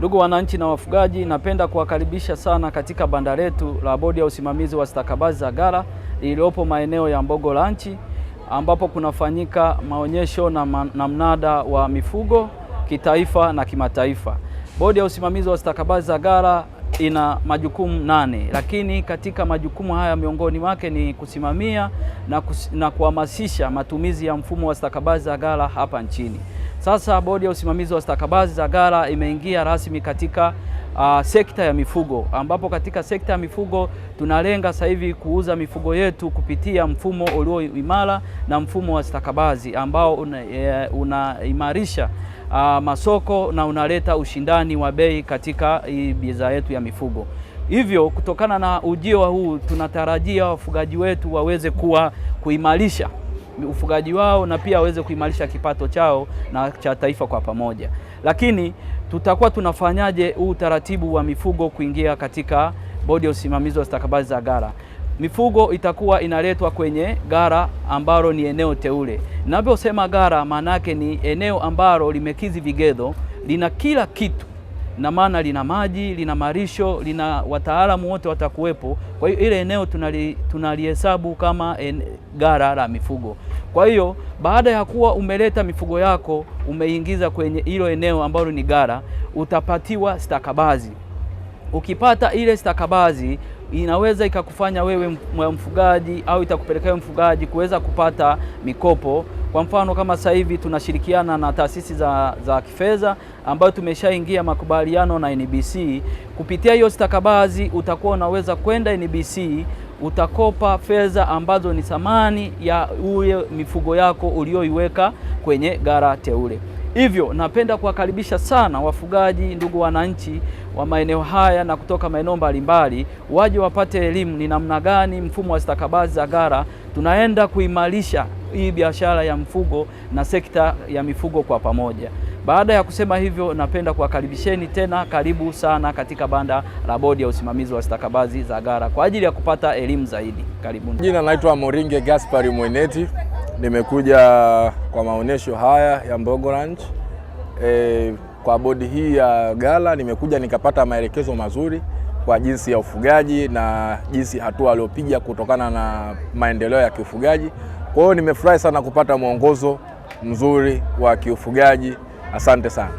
Ndugu wananchi na wafugaji, napenda kuwakaribisha sana katika banda letu la Bodi ya Usimamizi wa Stakabadhi za Ghala lililopo maeneo ya Mbogo Ranch, ambapo kunafanyika maonyesho na mnada wa mifugo kitaifa na kimataifa. Bodi ya Usimamizi wa Stakabadhi za Ghala ina majukumu 8, lakini katika majukumu haya miongoni mwake ni kusimamia na kuhamasisha matumizi ya mfumo wa stakabadhi za ghala hapa nchini. Sasa Bodi ya Usimamizi wa Stakabadhi za Ghala imeingia rasmi katika sekta ya mifugo, ambapo katika sekta ya mifugo tunalenga sasa hivi kuuza mifugo yetu kupitia mfumo ulio imara na mfumo wa stakabadhi ambao unaimarisha masoko na unaleta ushindani wa bei katika bidhaa yetu ya mifugo. Hivyo kutokana na ujio huu tunatarajia wafugaji wetu waweze kuimarisha ufugaji wao na pia waweze kuimarisha kipato chao na cha taifa kwa pamoja. Lakini tutakuwa tunafanyaje huu utaratibu wa mifugo kuingia katika Bodi ya Usimamizi wa Stakabadhi za Ghala? Mifugo itakuwa inaletwa kwenye ghala ambalo ni eneo teule. Ninaposema ghala, maana yake ni eneo ambalo limekidhi vigezo, lina kila kitu, na maana lina maji, lina malisho, lina wataalamu wote watakuwepo. Kwa hiyo ile eneo tunalihesabu kama ghala la mifugo. Kwa hiyo baada ya kuwa umeleta mifugo yako umeingiza kwenye hilo eneo ambalo ni ghala, utapatiwa stakabadhi. Ukipata ile stakabadhi inaweza ikakufanya wewe mfugaji au itakupelekea mfugaji kuweza kupata mikopo. Kwa mfano kama sasa hivi tunashirikiana na taasisi za kifedha ambayo tumeshaingia makubaliano na NBC. Kupitia hiyo stakabadhi utakuwa unaweza kwenda NBC, utakopa fedha ambazo ni thamani ya ule mifugo yako ulioiweka kwenye ghala teule. Hivyo napenda kuwakaribisha sana wafugaji, ndugu wananchi wa maeneo haya na kutoka maeneo mbalimbali waje wapate elimu ni namna gani mfumo wa stakabadhi za ghala tunaenda kuimarisha hii biashara ya mfugo na sekta ya mifugo kwa pamoja. Baada ya kusema hivyo, napenda kuwakaribisheni tena, karibu sana katika banda la Bodi ya Usimamizi wa Stakabadhi za Ghala kwa ajili ya kupata elimu zaidi. Karibuni. Jina naitwa Moringe Gaspari Mweneti. Nimekuja kwa maonesho haya ya Mbogo Ranch. Kwa bodi hii ya ghala nimekuja nikapata maelekezo mazuri kwa jinsi ya ufugaji na jinsi hatua aliopiga kutokana na maendeleo ya kiufugaji. Kwa hiyo nimefurahi sana kupata mwongozo mzuri wa kiufugaji. Asante sana.